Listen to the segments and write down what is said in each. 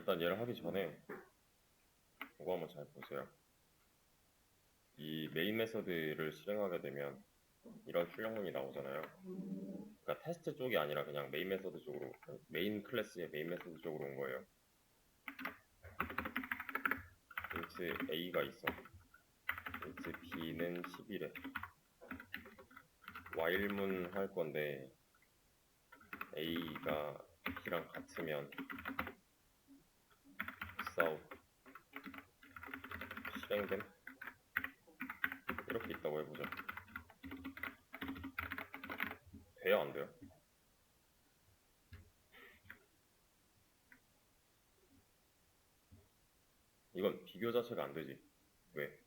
일단 얘를 하기 전에 이거 한번 잘 보세요. 이 메인 메서드를 실행하게 되면 이런 출력문이 나오잖아요. 그러니까 테스트 쪽이 아니라 그냥 메인 메서드 쪽으로, 메인 클래스의 메인 메서드 쪽으로 온 거예요. int a가 있어. int b는 11에 while문 할 건데 a가 b랑 같으면 exout 실행됨 이렇게 있다고 해보죠. 돼요, 안 돼요? 이건 비교 자체가 안 되지. 왜?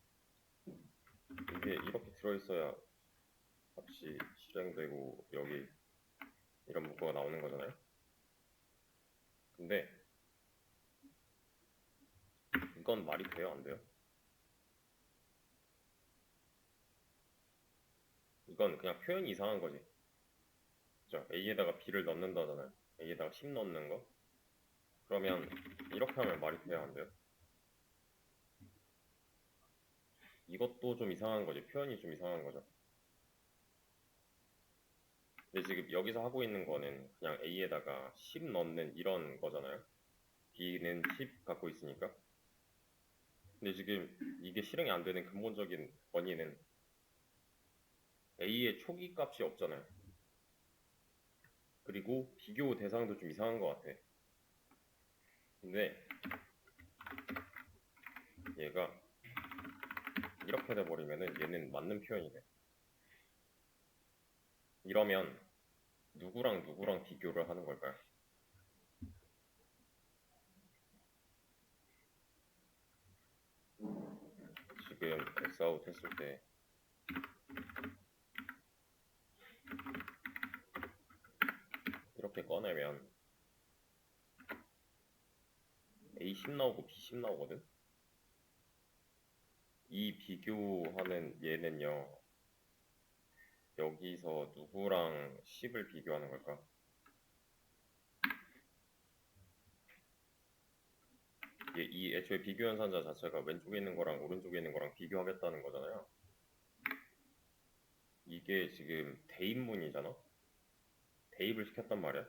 이게 이렇게 들어있어야 값이 실행되고 여기 이런 문구가 나오는 거잖아요. 근데 이건 말이 돼요, 안 돼요? 이건 그냥 표현이 이상한 거지. 그죠? A에다가 B를 넣는다잖아요. A에다가 10 넣는 거. 그러면 이렇게 하면 말이 돼요, 안 돼요? 이것도 좀 이상한 거지. 표현이 좀 이상한 거죠. 근데 지금 여기서 하고 있는 거는 그냥 A에다가 10 넣는 이런 거잖아요. B는 10 갖고 있으니까. 근데 지금 이게 실행이 안 되는 근본적인 원인은 A의 초기 값이 없잖아요. 그리고 비교 대상도 좀 이상한 것 같아. 근데 얘가 이렇게 돼버리면은 얘는 맞는 표현이 돼. 이러면 누구랑 누구랑 비교를 하는 걸까요? 지금 X아웃 했을 때 이렇게 꺼내면 A 10 나오고 B 10 나오거든? 이 비교하는 얘는요, 여기서 누구랑 10을 비교하는 걸까? 이 애초에 비교 연산자 자체가 왼쪽에 있는 거랑 오른쪽에 있는 거랑 비교하겠다는 거잖아요. 이게 지금 대입문이잖아? 대입을 시켰단 말이야.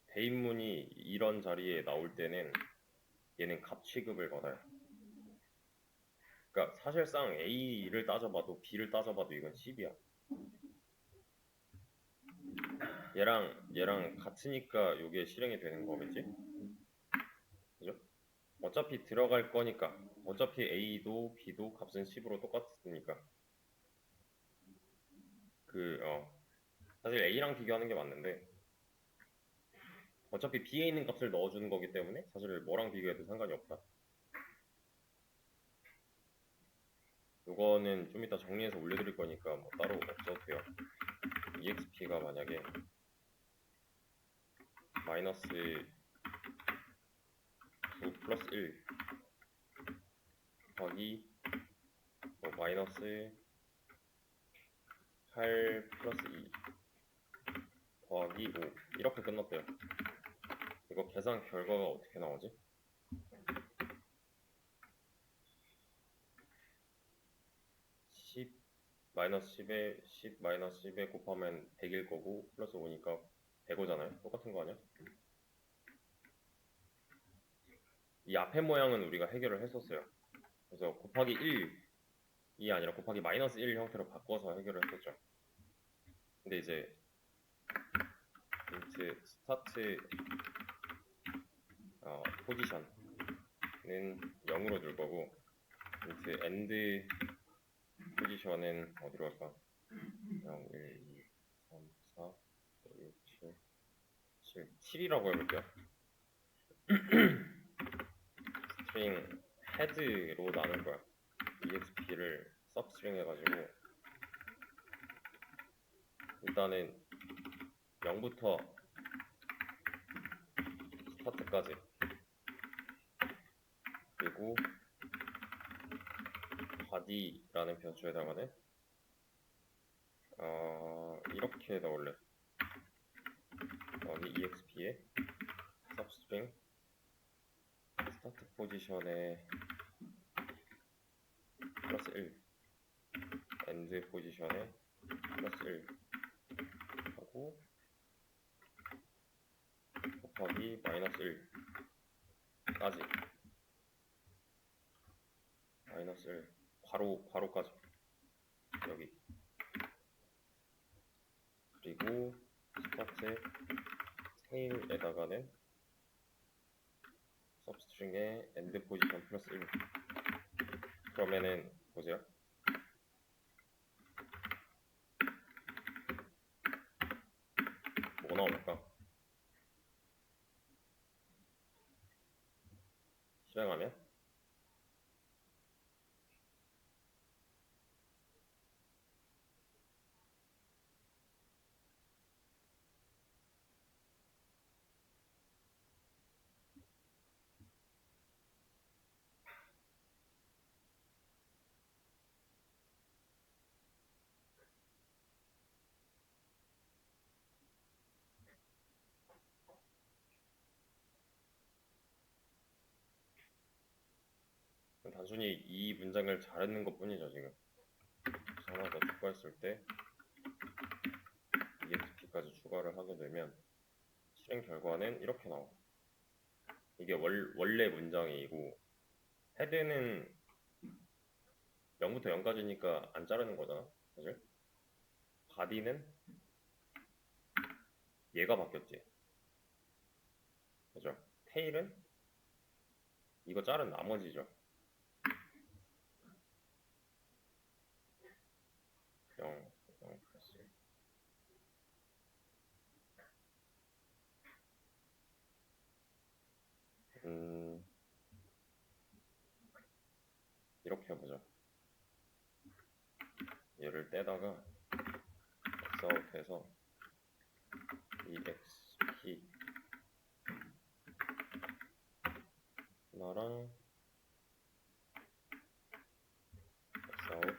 대입문이 이런 자리에 나올 때는 얘는 값 취급을 받아요. 그러니까 사실상 A를 따져봐도 B를 따져봐도 이건 10이야. 얘랑 같으니까 이게 실행이 되는 거겠지? 그죠? 어차피 들어갈 거니까. 어차피 A도 B도 값은 10으로 똑같으니까. 사실 A랑 비교하는 게 맞는데, 어차피 B에 있는 값을 넣어주는 거기 때문에 사실 뭐랑 비교해도 상관이 없다. 이거는 좀 이따 정리해서 올려드릴 거니까 뭐 따로 없어도 돼요. EXP가 만약에 마이너스 9 플러스 1 더하기 마이너스 8 플러스 2 더하기 5 이렇게 끝났대요. 이거 계산 결과가 어떻게 나오지? 10 마이너스 10에 10 마이너스 10에 곱하면 100일 거고 플러스 5니까 105잖아요. 똑같은 거 아니야? 이 앞에 모양은 우리가 해결을 했었어요. 그래서 곱하기 1이 아니라 곱하기 마이너스 1 형태로 바꿔서 해결을 했었죠. 근데 이제 int start 포지션은 0으로 둘 거고 int end 포지션은 어디로 할까? 0, 1, 2, 3, 4, 5, 6, 7, 7이라고 해볼게요. 스트링 head로 나눌 거야. exp를 substring 해가지고 일단은 0부터 스타트까지 그리고 body라는 변수에다가는 이렇게 넣을래. 여기 exp에 substring 포지션에 플러스 1, 엔드 포지션에 플러스 1 하고 곱하기 마이너스 1까지 마이너스 1 괄호까지 여기 그리고 스타트 테일에다가는 서브스트링에 엔드 포지션 플러스 1 그러면은 보세요. 뭐 나옵니까? 실행하면 단순히 이 문장을 잘했는 것 뿐이죠. 지금 하나 더 추가했을 때 EXP까지 추가를 하게 되면 실행 결과는 이렇게 나와. 이게 원래 문장이고 헤드는 0부터 0까지니까 안 자르는 거잖아. 사실 바디는 얘가 바뀌었지. 그죠? 테일은 이거 자른 나머지죠. 0, 0 플러스 1. 이렇게 해보자. 얘를 떼다가 Xout해서 EXP 하나랑 Xout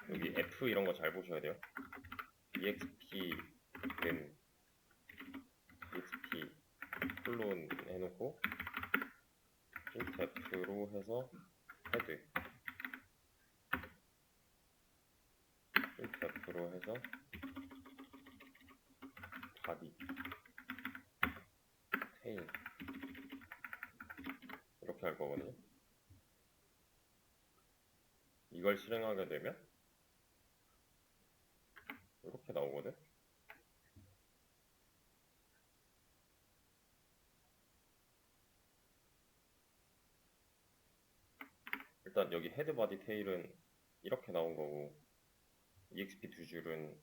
여기 F 이런 거 잘 보셔야 돼요. EXP는 EXP 클론 해놓고 printf로 해서 헤드 printf로 해서 바디 테일 이렇게 할 거거든요. 이걸 실행하게 되면 이렇게 나오거든. 일단 여기 헤드 바디 테일은 이렇게 나온 거고 EXP 두 줄은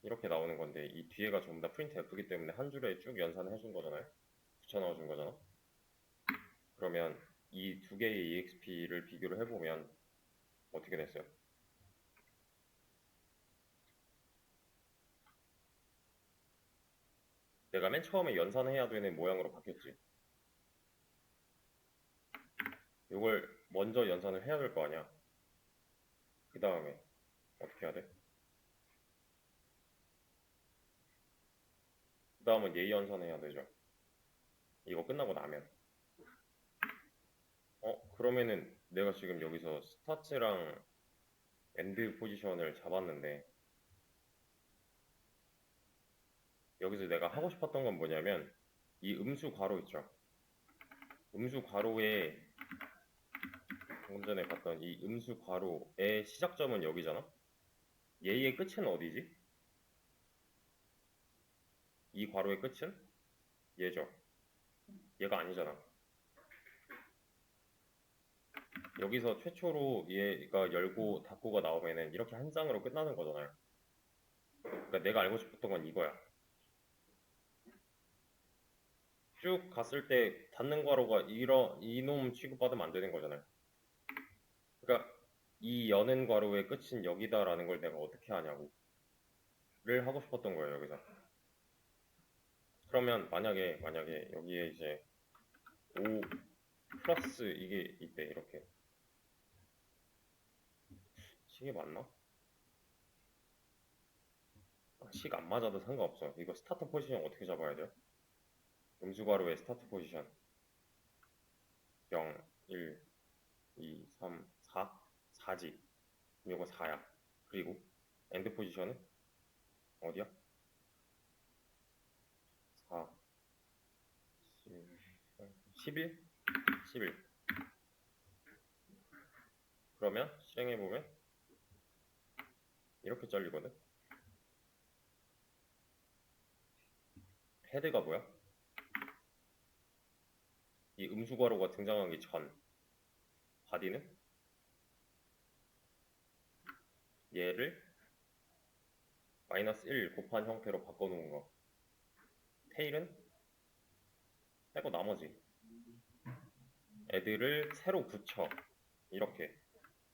이렇게 나오는 건데 이 뒤에가 전부 다 프린트 F이기 때문에 한 줄에 쭉 연산을 해준 거잖아요. 붙여 넣어준 거잖아. 그러면 이 두 개의 EXP를 비교를 해보면 어떻게 됐어요? 내가 맨 처음에 연산해야 되는 모양으로 바뀌었지. 이걸 먼저 연산을 해야 될 거 아니야. 그 다음에 어떻게 해야 돼? 그 다음은 예의 연산해야 되죠. 이거 끝나고 나면. 그러면은 내가 지금 여기서 스타트랑 엔드 포지션을 잡았는데 여기서 내가 하고 싶었던 건 뭐냐면 이 음수 괄호 있죠. 음수 괄호에 방금 전에 봤던 이 음수 괄호의 시작점은 여기잖아. 얘의 끝은 어디지? 이 괄호의 끝은 얘죠. 얘가 아니잖아. 여기서 최초로 얘가 열고 닫고가 나오면은 이렇게 한 장으로 끝나는 거잖아요. 그러니까 내가 알고 싶었던 건 이거야. 쭉 갔을 때 닫는 괄호가 이놈 취급받으면 안 되는 거잖아요. 그러니까 이 여는 괄호의 끝은 여기다라는 걸 내가 어떻게 하냐고 를 하고 싶었던 거예요. 여기서. 그러면 만약에 여기에 이제 5 플러스 이게 있대. 이렇게 식이 맞나? 식 안 맞아도 상관없어. 이거 스타트 포지션 어떻게 잡아야 돼요? 음수 괄호의 스타트 포지션 0, 1 2, 3, 4, 4지. 이거 4야. 그리고 엔드 포지션은 어디야? 4, 11? 11. 그러면 실행해보면 이렇게 잘리거든? 헤드가 뭐야? 이 음수괄호가 등장하기 전 바디는 얘를 마이너스 1 곱한 형태로 바꿔놓은 거. 테일은 빼고 나머지 애들을 새로 붙여. 이렇게.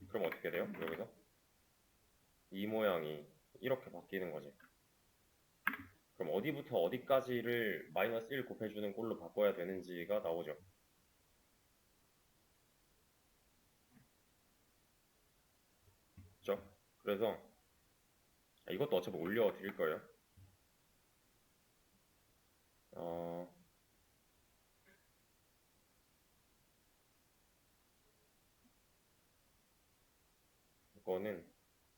그럼 어떻게 돼요? 여기서 이 모양이 이렇게 바뀌는 거지. 그럼 어디부터 어디까지를 마이너스 1 곱해주는 꼴로 바꿔야 되는지가 나오죠. 그렇죠? 그래서 이것도 어차피 올려드릴 거예요. 어, 이거는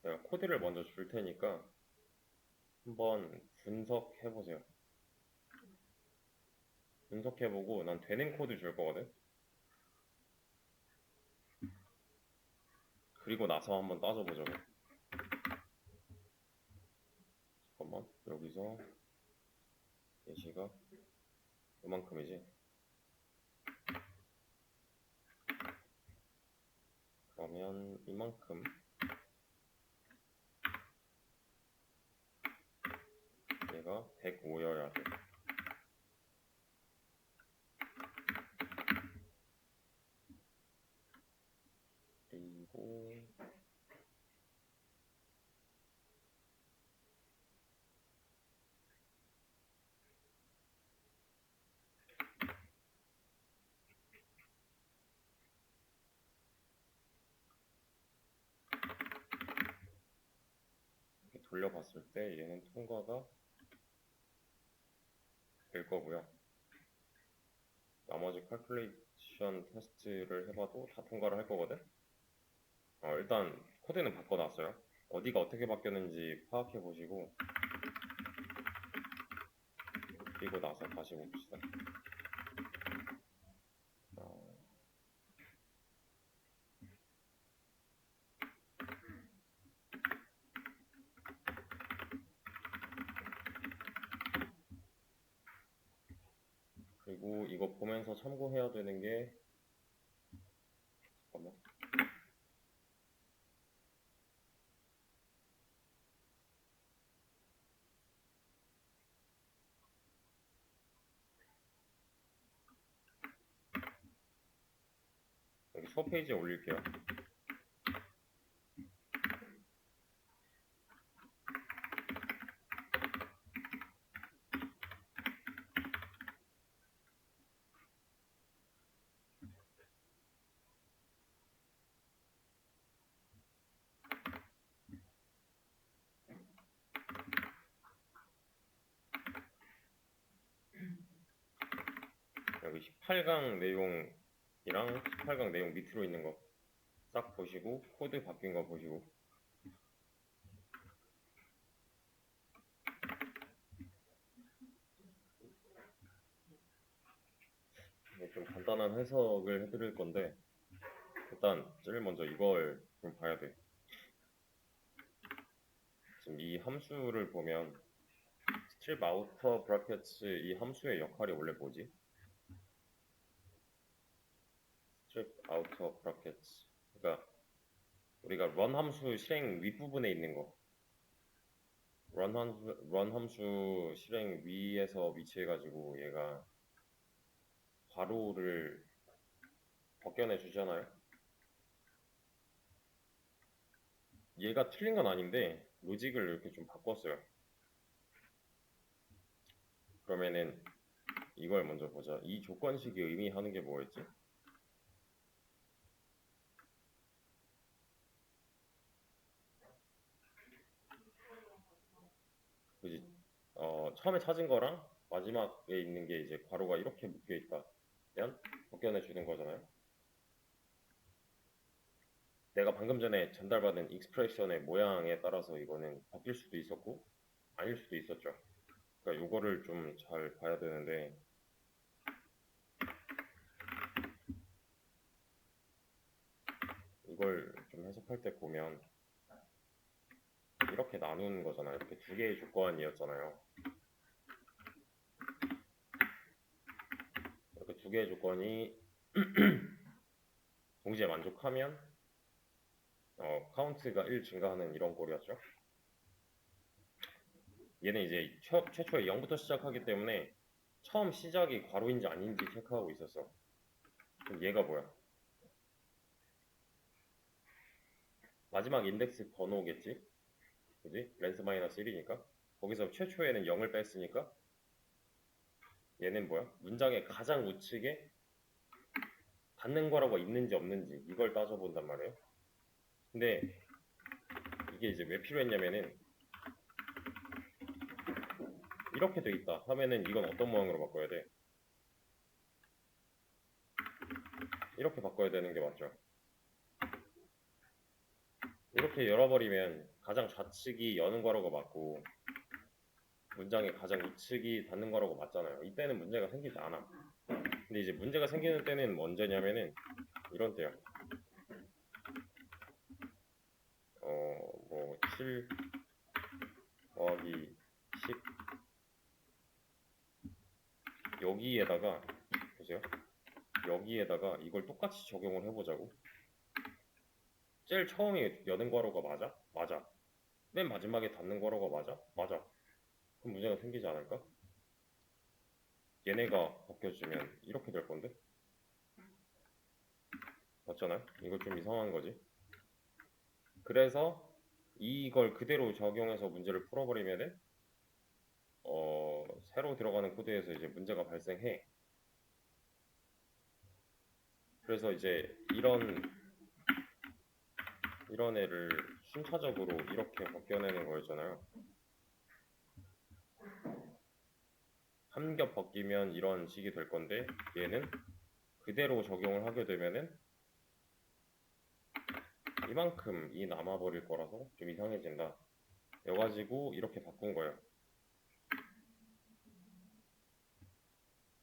내가 코드를 먼저 줄 테니까 한번 분석해보세요. 분석해보고 난 되는 코드 줄 거거든. 그리고 나서 한번 따져보자고. 잠깐만, 여기서 예시가 이만큼이지. 그러면 이만큼 얘가 105여야 돼. 그리고 이렇게 돌려봤을 때 얘는 통과가 될 거고요. 나머지 칼큘레이션 테스트를 해봐도 다 통과를 할 거거든. 일단 코드는 바꿔놨어요. 어디가 어떻게 바뀌었는지 파악해 보시고 그리고 나서 다시 봅시다. 어, 그리고 이거 보면서 참고해야 되는 게 잠깐만. 여기 수업 페이지에 올릴게요. 여기 18강 내용이랑 18강 내용 밑으로 있는 거 싹 보시고 코드 바뀐 거 보시고 좀 간단한 해석을 해드릴 건데 일단 제일 먼저 이걸 좀 봐야 돼. 지금 이 함수를 보면 strip outer brackets 이 함수의 역할이 원래 뭐지? strip outer brackets 그러니까 우리가 run 함수 실행 윗부분에 있는 거 run 함수 실행 위에서 위치해가지고 얘가 괄호를 벗겨내 주잖아요. 얘가 틀린 건 아닌데 로직을 이렇게 좀 바꿨어요. 그러면은 이걸 먼저 보자. 이 조건식이 의미하는 게 뭐였지? 그지? 처음에 찾은 거랑 마지막에 있는 게 이제 괄호가 이렇게 묶여 있다. 면 벗겨내 주는 거잖아요. 아까 방금 전에 전달받은 익스프레션의 모양에 따라서 이거는 바뀔 수도 있었고 아닐 수도 있었죠. 그러니까 이거를 좀 잘 봐야 되는데 이걸 좀 해석할 때 보면 이렇게 나누는 거잖아요. 이렇게 두 개의 조건이었잖아요. 이렇게 두 개의 조건이 동시에 만족하면 카운트가 1 증가하는 이런 꼴이었죠. 얘는 이제 최초에 0부터 시작하기 때문에 처음 시작이 괄호인지 아닌지 체크하고 있었어. 그럼 얘가 뭐야? 마지막 인덱스 번호겠지? 그지? 렌스 마이너스 1이니까 거기서 최초에는 0을 뺐으니까 얘는 뭐야? 문장의 가장 우측에 닫는 괄호가 있는지 없는지 이걸 따져본단 말이에요. 근데 이게 이제 왜 필요했냐면은 이렇게 돼 있다 하면은 이건 어떤 모양으로 바꿔야 돼? 이렇게 바꿔야 되는 게 맞죠. 이렇게 열어버리면 가장 좌측이 여는 괄호가 맞고 문장의 가장 우측이 닫는 괄호가 맞잖아요. 이때는 문제가 생기지 않아. 근데 이제 문제가 생기는 때는 언제냐면은 이런 때야. 7 더하기 10 여기에다가 보세요. 여기에다가 이걸 똑같이 적용을 해보자고. 제일 처음에 여는 괄호가 맞아? 맞아. 맨 마지막에 닫는 괄호가 맞아? 맞아. 그럼 문제가 생기지 않을까? 얘네가 바뀌어지면 이렇게 될 건데? 맞잖아요? 이거 좀 이상한 거지. 그래서 이걸 그대로 적용해서 문제를 풀어버리면은 새로 들어가는 코드에서 이제 문제가 발생해. 그래서 이제 이런 애를 순차적으로 이렇게 바뀌어내는 거였잖아요. 한 겹 바뀌면 이런 식이 될 건데 얘는 그대로 적용을 하게 되면은 이만큼이 남아버릴 거라서 좀 이상해진다. 여가지고 이렇게 바꾼 거예요.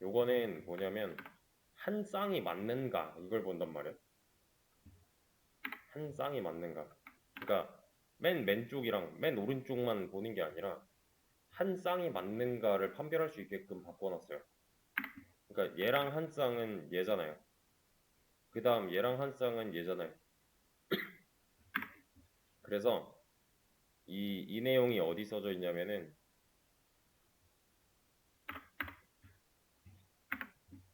요거는 뭐냐면 한 쌍이 맞는가 이걸 본단 말이에요. 한 쌍이 맞는가. 그러니까 맨 왼쪽이랑 맨 오른쪽만 보는 게 아니라 한 쌍이 맞는가를 판별할 수 있게끔 바꿔놨어요. 그러니까 얘랑 한 쌍은 얘잖아요. 그 다음 얘랑 한 쌍은 얘잖아요. 그래서 이 내용이 어디 써져 있냐면은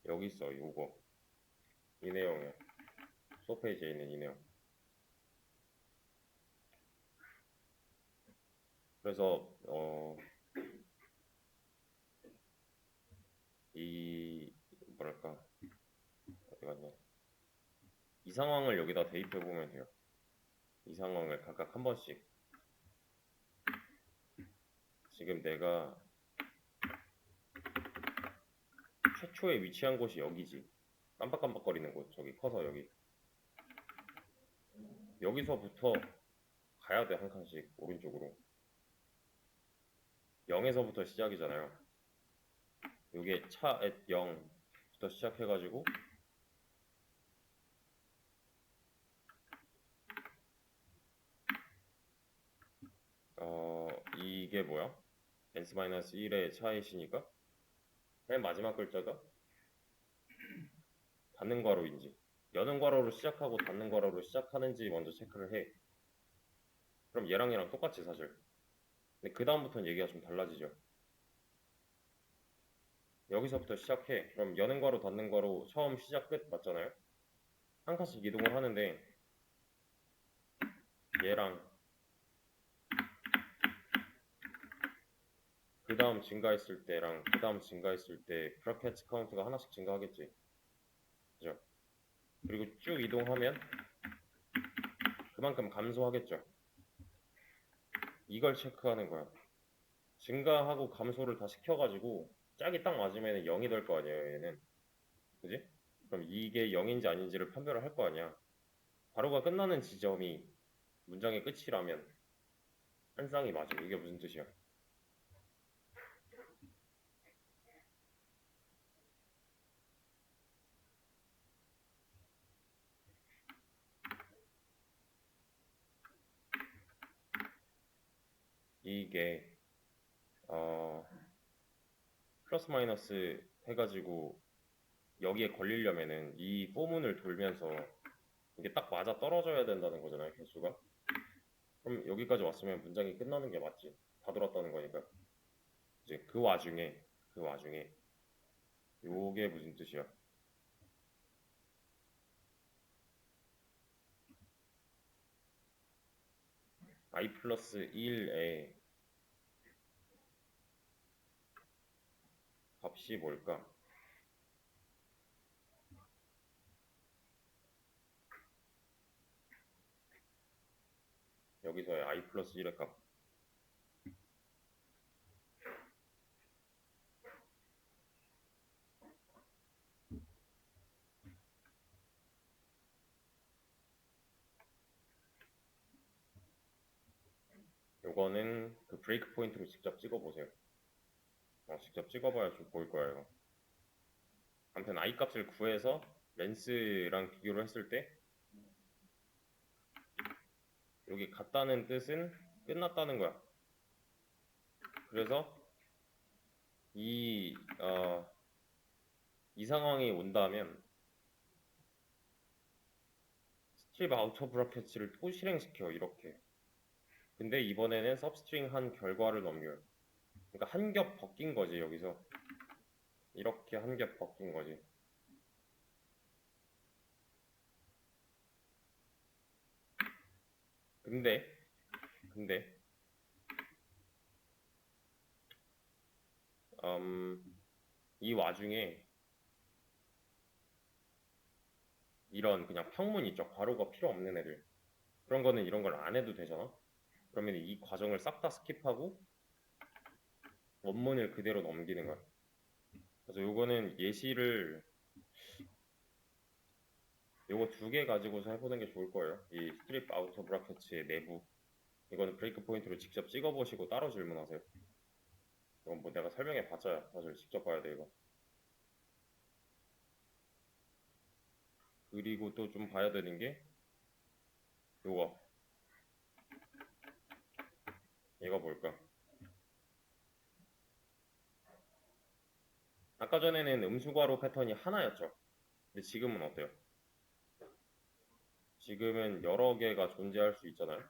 여기 있어. 요거 이 내용이에요. 소페이지에 있는 이 내용. 그래서 이 뭐랄까 어디 갔냐 이 상황을 여기다 대입해 보면 돼요. 이 상황을 각각 한 번씩 지금 내가 최초에 위치한 곳이 여기지. 깜빡깜빡거리는 곳 저기 커서 여기서부터 가야 돼. 한 칸씩 오른쪽으로 0에서부터 시작이잖아요. 요게 차 at 0부터 시작해가지고 이게 뭐야? n-1의 차이시니까 맨 마지막 글자가 닫는 괄호인지 여는 괄호로 시작하고 닫는 괄호로 시작하는지 먼저 체크를 해. 그럼 얘랑 똑같지 사실. 근데 그 다음부터는 얘기가 좀 달라지죠. 여기서부터 시작해. 그럼 여는 괄호 닫는 괄호 처음 시작 끝 맞잖아요. 한 칸씩 이동을 하는데 얘랑 그 다음 증가했을 때랑 그 다음 증가했을 때 브라켓 카운트가 하나씩 증가하겠지. 그죠? 그리고 쭉 이동하면 그만큼 감소하겠죠. 이걸 체크하는 거야. 증가하고 감소를 다 시켜가지고 짝이 딱 맞으면 0이 될 거 아니에요, 얘는. 그지? 그럼 이게 0인지 아닌지를 판별을 할 거 아니야. 괄호가 끝나는 지점이 문장의 끝이라면 한 쌍이 맞아. 이게 무슨 뜻이야? 이게 플러스 마이너스 해가지고 여기에 걸리려면은 이 포문을 돌면서 이게 딱 맞아 떨어져야 된다는 거잖아요, 개수가. 그럼 여기까지 왔으면 문장이 끝나는 게 맞지. 다 돌았다는 거니까. 이제 그 와중에 요게 무슨 뜻이야? i 플러스 1의 값이 뭘까? 여기서의 i 플러스 1의 값. 요거는 그 브레이크 포인트로 직접 찍어보세요. 직접 찍어봐야 좀 보일 거예요. 이거. 아무튼 i 값을 구해서 렌스랑 비교를 했을 때 여기 같다는 뜻은 끝났다는 거야. 그래서 이 상황이 온다면 스트립 아우터 브라켓을 또 실행시켜 이렇게. 근데 이번에는 서브스트링 한 결과를 넘겨요. 그러니까 한 겹 벗긴 거지 여기서. 이렇게 한 겹 벗긴 거지. 근데 이 와중에 이런 그냥 평문 있죠. 괄호가 필요 없는 애들. 그런 거는 이런 걸 안 해도 되잖아. 그러면 이 과정을 싹 다 스킵하고 원문을 그대로 넘기는 거야. 그래서 요거는 예시를 요거 두 개 가지고서 해보는 게 좋을 거예요. 이 스트립 아우터 브라켓의 내부. 이거는 브레이크 포인트로 직접 찍어보시고 따로 질문하세요. 이건 뭐 내가 설명해 봤자 사실 직접 봐야 돼 이거. 그리고 또 좀 봐야 되는 게 요거. 얘가 뭘까? 아까 전에는 음수괄호 패턴이 하나였죠. 근데 지금은 어때요? 지금은 여러 개가 존재할 수 있잖아요.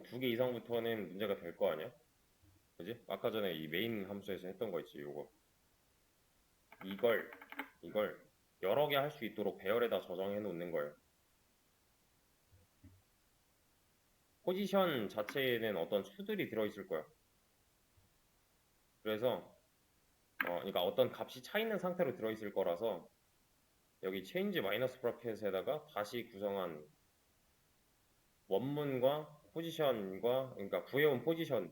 두 개 이상부터는 문제가 될 거 아니야? 그지? 아까 전에 이 메인 함수에서 했던 거 있지, 요거. 이걸, 이걸 여러 개 할 수 있도록 배열에다 저장해 놓는 거예요. 포지션 자체에는 어떤 수들이 들어있을 거야. 그래서, 그러니까 어떤 값이 차 있는 상태로 들어있을 거라서 여기 change 마이너스 브라켓에다가 다시 구성한 원문과 포지션과 그러니까 구해온 포지션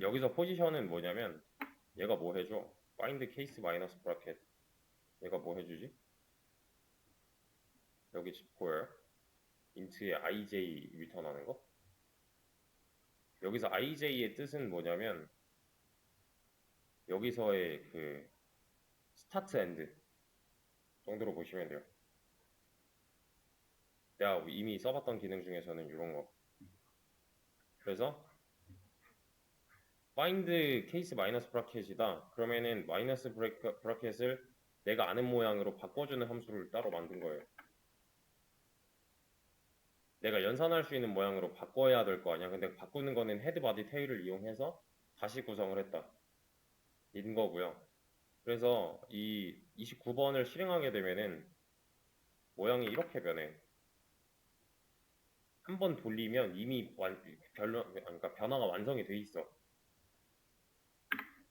여기서 포지션은 뭐냐면 얘가 뭐 해줘? find case 마이너스 브라켓 얘가 뭐 해주지? 여기 보여요? int에 ij 리턴하는 거? 여기서 ij의 뜻은 뭐냐면 여기서의 그 스타트 엔드 정도로 보시면 돼요. 내가 이미 써봤던 기능 중에서는 이런 거. 그래서 find case 마이너스 브라켓이다. 그러면은 마이너스 브라켓을 내가 아는 모양으로 바꿔주는 함수를 따로 만든 거예요. 내가 연산할 수 있는 모양으로 바꿔야 될 거 아니야. 근데 바꾸는 거는 헤드, 바디, 테일을 이용해서 다시 구성을 했다. 인 거고요. 그래서 이 29번을 실행하게 되면은 모양이 이렇게 변해. 한 번 돌리면 이미 그러니까 변화가 완성이 돼 있어.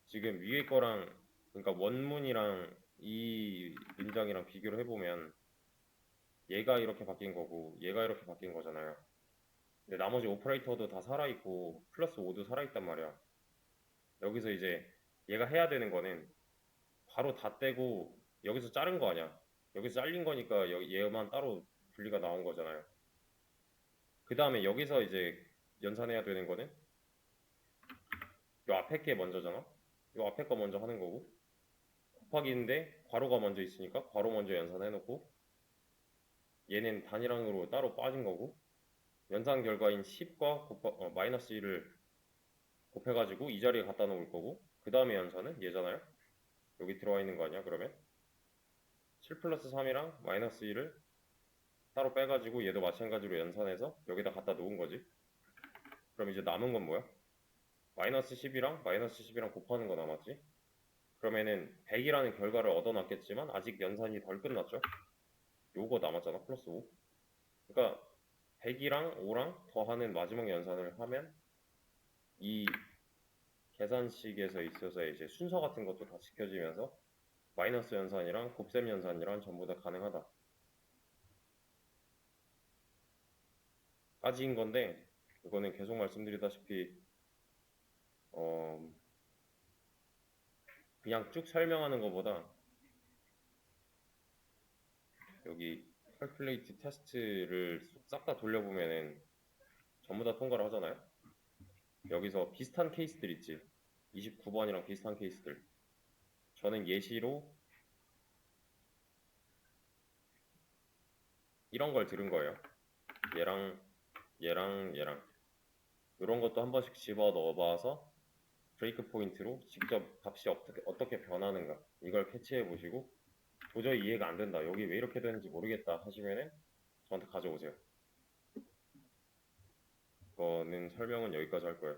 지금 위에 거랑 그러니까 원문이랑 이 문장이랑 비교를 해보면 얘가 이렇게 바뀐 거고 얘가 이렇게 바뀐 거잖아요. 근데 나머지 오퍼레이터도 다 살아있고 플러스 5도 살아있단 말이야. 여기서 이제 얘가 해야 되는 거는 바로 다 떼고 여기서 자른 거 아니야. 여기서 잘린 거니까 얘만 따로 분리가 나온 거잖아요. 그 다음에 여기서 이제 연산해야 되는 거는 요 앞에 게 먼저잖아. 요 앞에 거 먼저 하는 거고, 곱하기인데 괄호가 먼저 있으니까 괄호 먼저 연산해 놓고, 얘는 단위랑으로 따로 빠진 거고, 연산 결과인 10과 마이너스 1을 곱해가지고 이 자리에 갖다 놓을 거고, 그 다음에 연산은 얘잖아요. 여기 들어와 있는 거 아니야 그러면? 7 플러스 3이랑 마이너스 1을 따로 빼가지고 얘도 마찬가지로 연산해서 여기다 갖다 놓은 거지. 그럼 이제 남은 건 뭐야? 마이너스 10이랑 마이너스 10이랑 곱하는 거 남았지. 그러면은 100이라는 결과를 얻어놨겠지만 아직 연산이 덜 끝났죠. 요거 남았잖아. 플러스 5. 그러니까 100이랑 5랑 더하는 마지막 연산을 하면 이 계산식에서 있어서 이제 순서 같은 것도 다 지켜지면서 마이너스 연산이랑 곱셈 연산이랑 전부 다 가능하다 까지인 건데, 이거는 계속 말씀드리다시피 그냥 쭉 설명하는 것보다 여기 캘큘레이트 테스트를 싹 다 돌려보면은 전부 다 통과를 하잖아요. 여기서 비슷한 케이스들 있지. 29번이랑 비슷한 케이스들. 저는 예시로 이런 걸 들은 거예요. 얘랑 얘랑 얘랑 이런 것도 한 번씩 집어 넣어봐서 브레이크 포인트로 직접 값이 어떻게 변하는가 이걸 캐치해 보시고, 도저히 이해가 안 된다, 여기 왜 이렇게 되는지 모르겠다 하시면은 저한테 가져오세요. 이거는 설명은 여기까지 할 거예요.